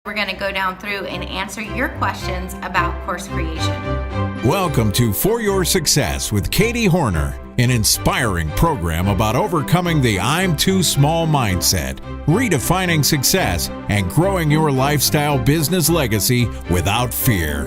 We're going to go down through and answer your questions about course creation. Welcome to For Your Success with Katie Hornor, an inspiring program about overcoming the I'm too small mindset, redefining success, and growing your lifestyle business legacy without fear.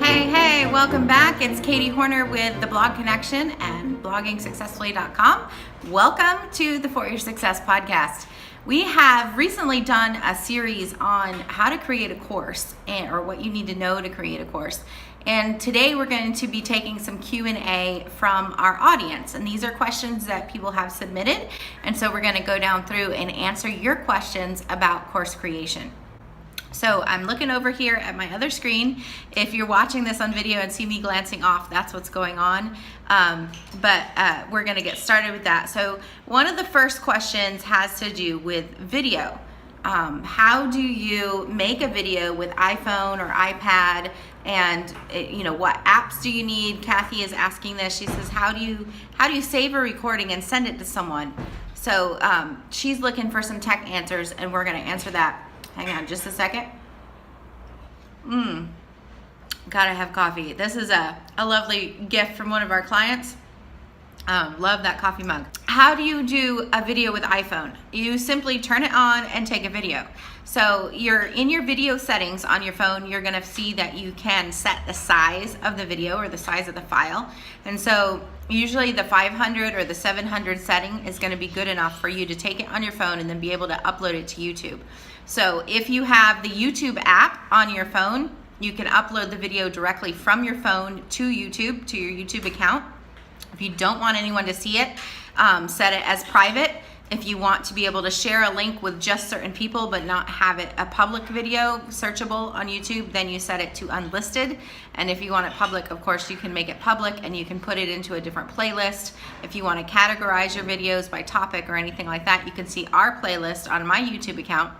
Hey, welcome back. It's Katie Hornor with the Blog Connection and bloggingsuccessfully.com. Welcome to the For Your Success podcast. We have recently done a series on how to create a course or what you need to know to create a course. And today we're going to be taking some Q&A from our audience. And these are questions that people have submitted. And so we're going to go down through and answer your questions about course creation. So I'm looking over here at my other screen. If you're watching this on video and see me glancing off, that's what's going on. But we're going to get started with that. So one of the first questions has to do with video. How do you make a video with iPhone or iPad? And what apps do you need? Kathy is asking this. She says, how do you save a recording and send it to someone? So she's looking for some tech answers, and we're going to answer that. Hang on just a second. Gotta have coffee. This is a lovely gift from one of our clients. Love that coffee mug. How do you do a video with iPhone? You simply turn it on and take a video. So you're in your video settings on your phone, you're gonna see that you can set the size of the video or the size of the file. And so usually the 500 or the 700 setting is gonna be good enough for you to take it on your phone and then be able to upload it to YouTube. So if you have the YouTube app on your phone, you can upload the video directly from your phone to YouTube, to your YouTube account. If you don't want anyone to see it, set it as private. If you want to be able to share a link with just certain people but not have it a public video searchable on YouTube, then you set it to unlisted. And if you want it public, of course, you can make it public and you can put it into a different playlist. If you want to categorize your videos by topic or anything like that, you can see our playlist on my YouTube account.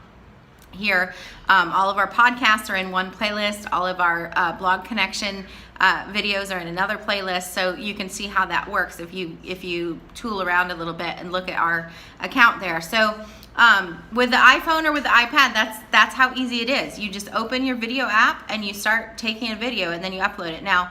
Here, all of our podcasts are in one playlist. All of our blog connection videos are in another playlist. So you can see how that works if you tool around a little bit and look at our account there. So with the iPhone or with the iPad, that's how easy it is. You just open your video app and you start taking a video and then you upload it. Now,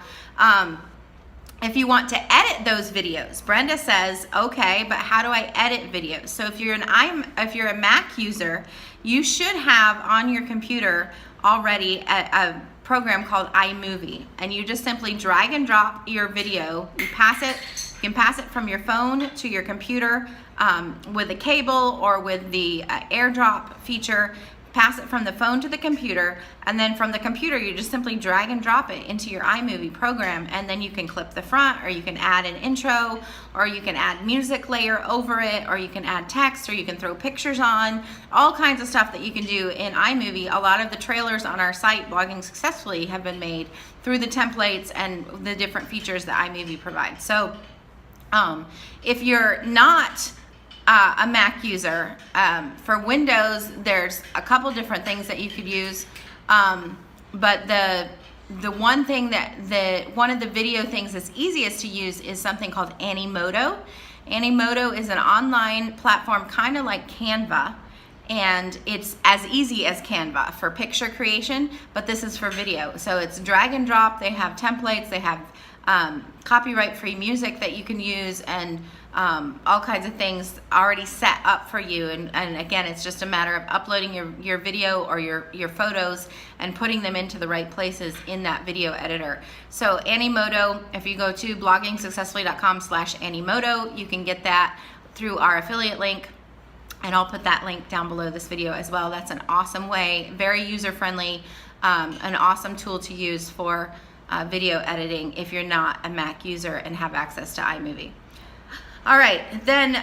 if you want to edit those videos, Brenda says, okay, but how do I edit videos? So if you're a Mac user, you should have on your computer already a program called iMovie, and you just simply drag and drop your video. You can pass it from your phone to your computer with a cable or with the AirDrop feature. Pass it from the phone to the computer, and then from the computer you just simply drag and drop it into your iMovie program, and then you can clip the front, or you can add an intro, or you can add music layer over it, or you can add text, or you can throw pictures on, all kinds of stuff that you can do in iMovie. A lot of the trailers on our site, Blogging Successfully, have been made through the templates and the different features that iMovie provides. So if you're not a Mac user, for Windows, there's a couple different things that you could use, but the one thing one of the video things that's easiest to use is something called Animoto. Animoto is an online platform, kind of like Canva, and it's as easy as Canva for picture creation, but this is for video. So it's drag and drop. They have templates, they have copyright-free music that you can use, and all kinds of things already set up for you. And again, it's just a matter of uploading your video or your photos and putting them into the right places in that video editor. So Animoto, if you go to bloggingsuccessfully.com/Animoto, you can get that through our affiliate link. And I'll put that link down below this video as well. That's an awesome way, very user-friendly, an awesome tool to use for video editing if you're not a Mac user and have access to iMovie. All right, then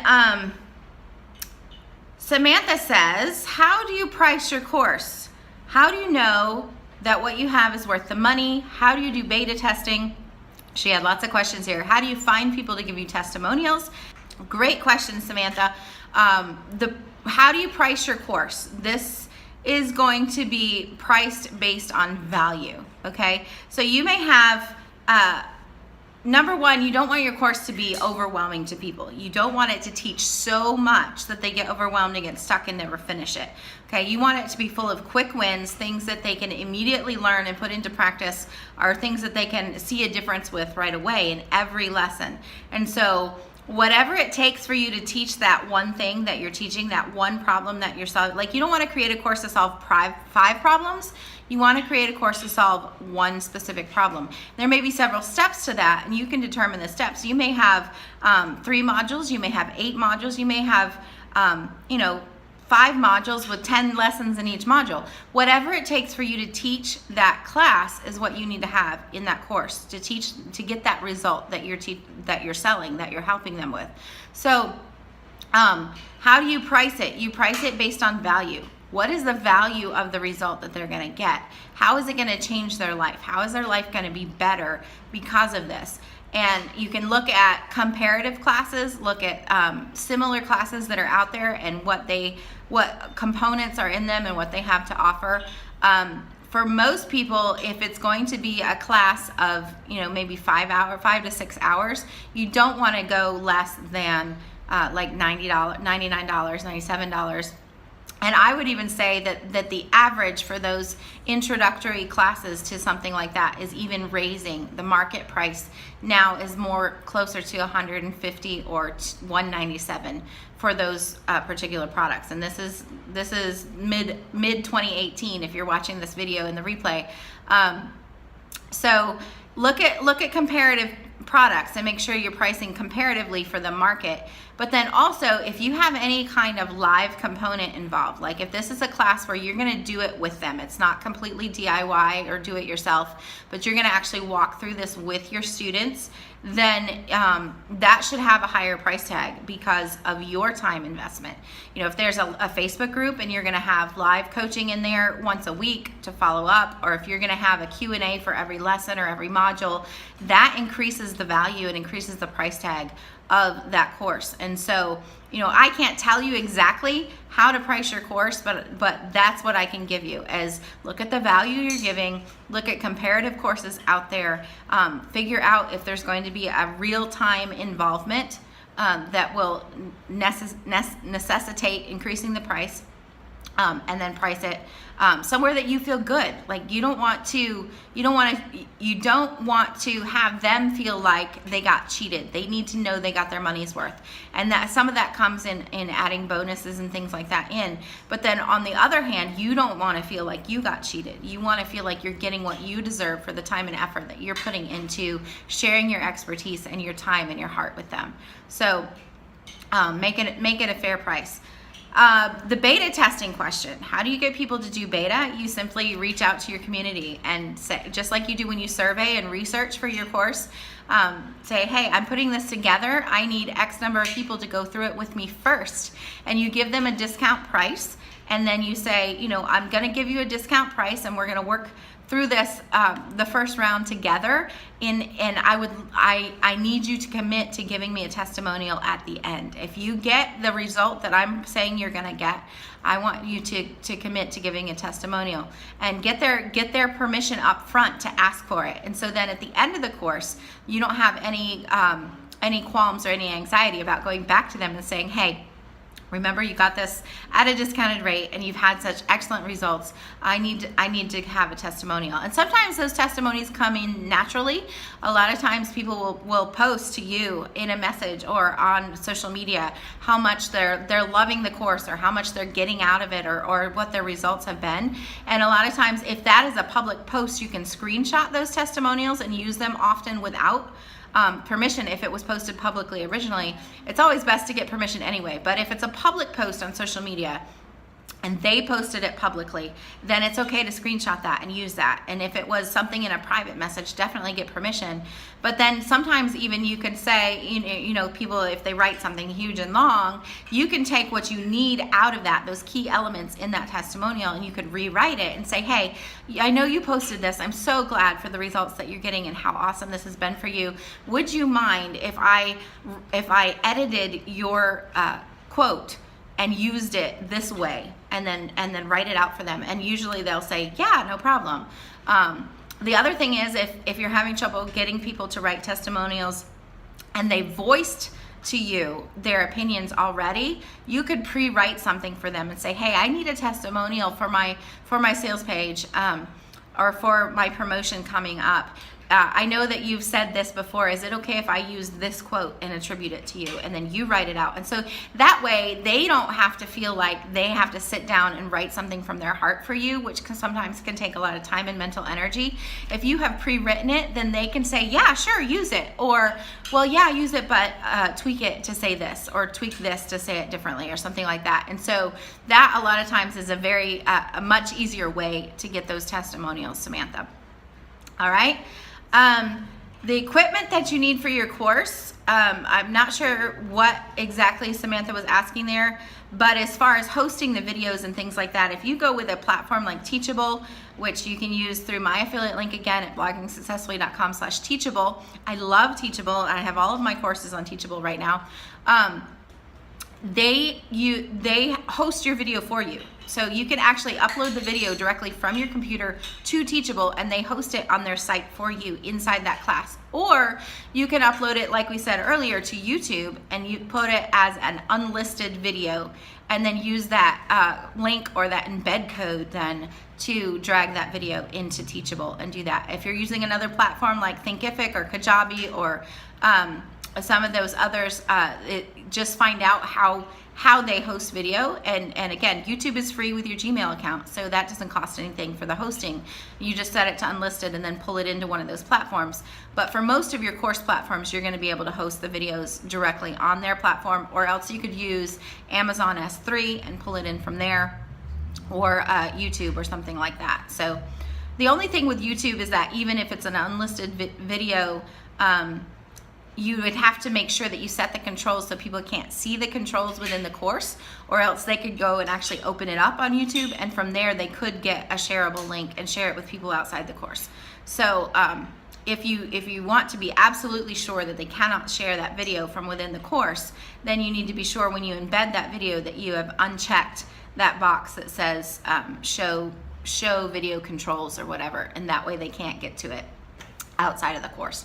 Samantha says, how do you price your course? How do you know that what you have is worth the money? How do you do beta testing? She had lots of questions here. How do you find people to give you testimonials? Great question, Samantha. How do you price your course? This is going to be priced based on value, okay? So you may have number one, you don't want your course to be overwhelming to people. You don't want it to teach so much that they get overwhelmed and get stuck and never finish it. Okay, you want it to be full of quick wins, things that they can immediately learn and put into practice, or things that they can see a difference with right away in every lesson. And so whatever it takes for you to teach that one thing that you're teaching, that one problem that you're solving, like you don't want to create a course to solve five problems. You want to create a course to solve one specific problem. There may be several steps to that, and you can determine the steps. You may have 3 modules, you may have 8 modules, you may have 5 modules with 10 lessons in each module. Whatever it takes for you to teach that class is what you need to have in that course to teach, to get that result that you're selling, that you're helping them with. So how do you price it? You price it based on value. What is the value of the result that they're going to get? How is it going to change their life? How is their life going to be better because of this? And you can look at comparative classes, look at similar classes that are out there and what components are in them and what they have to offer. For most people, if it's going to be a class of maybe 5 to 6 hours, you don't want to go less than like $99, $97. And I would even say that the average for those introductory classes to something like that is even raising. The market price now is more closer to $150 or $197 for those particular products. And this is mid 2018 if you're watching this video in the replay. So look at comparative products and make sure you're pricing comparatively for the market. But then also, if you have any kind of live component involved, like if this is a class where you're going to do it with them, it's not completely DIY or do it yourself, but you're going to actually walk through this with your students, then that should have a higher price tag because of your time investment. If there's a Facebook group and you're going to have live coaching in there once a week to follow up, or if you're going to have a Q&A for every lesson or every module, that increases the value and increases the price tag of that course. And so, I can't tell you exactly how to price your course, but that's what I can give you is look at the value you're giving, look at comparative courses out there, figure out if there's going to be a real-time involvement that will necessitate increasing the price, and then price it somewhere that you feel good. Like you don't want to have them feel like they got cheated. They need to know they got their money's worth, and that some of that comes in adding bonuses and things like that in. But then on the other hand, you don't want to feel like you got cheated. You want to feel like you're getting what you deserve for the time and effort that you're putting into sharing your expertise and your time and your heart with them. So make it a fair price. The beta testing question. How do you get people to do beta? You simply reach out to your community and say, just like you do when you survey and research for your course, say, hey, I'm putting this together. I need X number of people to go through it with me first. And you give them a discount price. And then you say, I'm going to give you a discount price and we're going to work through this, the first round together, and I need you to commit to giving me a testimonial at the end. If you get the result that I'm saying you're gonna get, I want you to commit to giving a testimonial and get their permission up front to ask for it. And so then at the end of the course, you don't have any qualms or any anxiety about going back to them and saying, hey, remember, you got this at a discounted rate and you've had such excellent results. I need to have a testimonial. And sometimes those testimonies come in naturally. A lot of times people will post to you in a message or on social media how much they're loving the course or how much they're getting out of it or what their results have been. And a lot of times if that is a public post, you can screenshot those testimonials and use them often without permission. If it was posted publicly originally, it's always best to get permission anyway. But if it's a public post on social media and they posted it publicly, then it's okay to screenshot that and use that. And if it was something in a private message, definitely get permission. But then sometimes even you could say, people, if they write something huge and long, you can take what you need out of that, those key elements in that testimonial, and you could rewrite it and say, hey, I know you posted this. I'm so glad for the results that you're getting and how awesome this has been for you. Would you mind if I edited your quote and used it this way, and then write it out for them? And usually they'll say, yeah, no problem. The other thing is if you're having trouble getting people to write testimonials and they voiced to you their opinions already, you could pre-write something for them and say, hey, I need a testimonial for my sales page or for my promotion coming up. I know that you've said this before. Is it okay if I use this quote and attribute it to you? And then you write it out. And so that way they don't have to feel like they have to sit down and write something from their heart for you, which sometimes can take a lot of time and mental energy. If you have pre-written it, then they can say, yeah, sure, use it. Or, well, yeah, use it, but tweak it to say this, or tweak this to say it differently, or something like that. And so that a lot of times is a much easier way to get those testimonials, Samantha. All right. The equipment that you need for your course, I'm not sure what exactly Samantha was asking there, but as far as hosting the videos and things like that, if you go with a platform like Teachable, which you can use through my affiliate link again at bloggingsuccessfully.com/teachable. I love Teachable. I have all of my courses on Teachable right now. They host your video for you. So you can actually upload the video directly from your computer to Teachable, and they host it on their site for you inside that class. Or you can upload it, like we said earlier, to YouTube, and you put it as an unlisted video, and then use that link or that embed code then to drag that video into Teachable and do that. If you're using another platform like Thinkific or Kajabi or some of those others, just find out how they host video. And again, YouTube is free with your Gmail account, so that doesn't cost anything for the hosting. You just set it to unlisted and then pull it into one of those platforms. But for most of your course platforms, you're going to be able to host the videos directly on their platform, or else you could use Amazon S3 and pull it in from there, or YouTube or something like that. So the only thing with YouTube is that even if it's an unlisted video, you would have to make sure that you set the controls so people can't see the controls within the course, or else they could go and actually open it up on YouTube, and from there they could get a shareable link and share it with people outside the course. So if you want to be absolutely sure that they cannot share that video from within the course, then you need to be sure when you embed that video that you have unchecked that box that says show video controls or whatever, and that way they can't get to it outside of the course.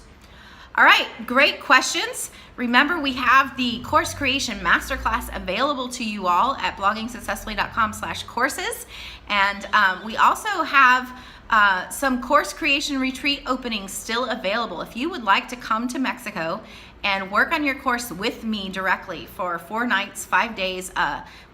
All right, great questions. Remember, we have the course creation masterclass available to you all at bloggingsuccessfully.com/courses. And we also have some course creation retreat openings still available. If you would like to come to Mexico and work on your course with me directly for 4 nights, 5 days,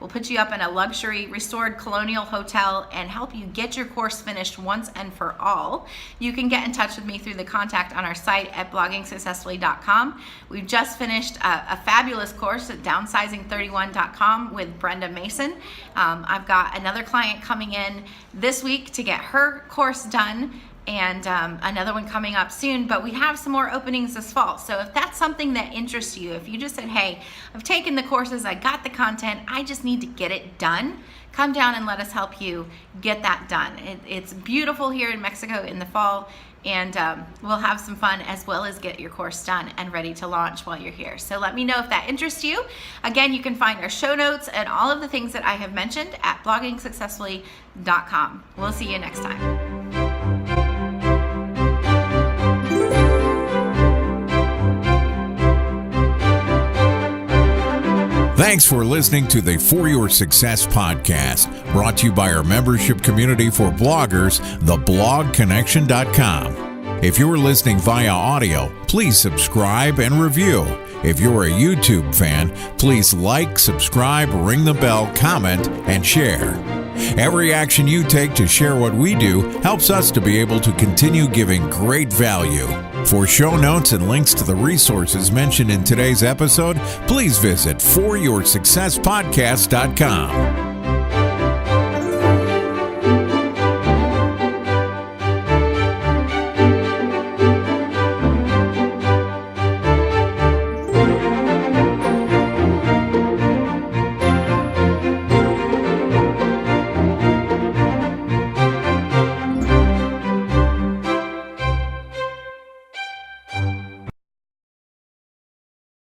we'll put you up in a luxury restored colonial hotel and help you get your course finished once and for all. You can get in touch with me through the contact on our site at bloggingsuccessfully.com. We've just finished a fabulous course at downsizing31.com with Brenda Mason. I've got another client coming in this week to get her course done, and another one coming up soon, but we have some more openings this fall. So if that's something that interests you, if you just said, hey, I've taken the courses, I got the content, I just need to get it done, come down and let us help you get that done. It's beautiful here in Mexico in the fall, and we'll have some fun as well as get your course done and ready to launch while you're here. So let me know if that interests you. Again, you can find our show notes and all of the things that I have mentioned at bloggingsuccessfully.com. We'll see you next time. Thanks for listening to the For Your Success podcast, brought to you by our membership community for bloggers, theblogconnection.com. If you're listening via audio, please subscribe and review. If you're a YouTube fan, please like, subscribe, ring the bell, comment, and share. Every action you take to share what we do helps us to be able to continue giving great value. For show notes and links to the resources mentioned in today's episode, please visit foryoursuccesspodcast.com.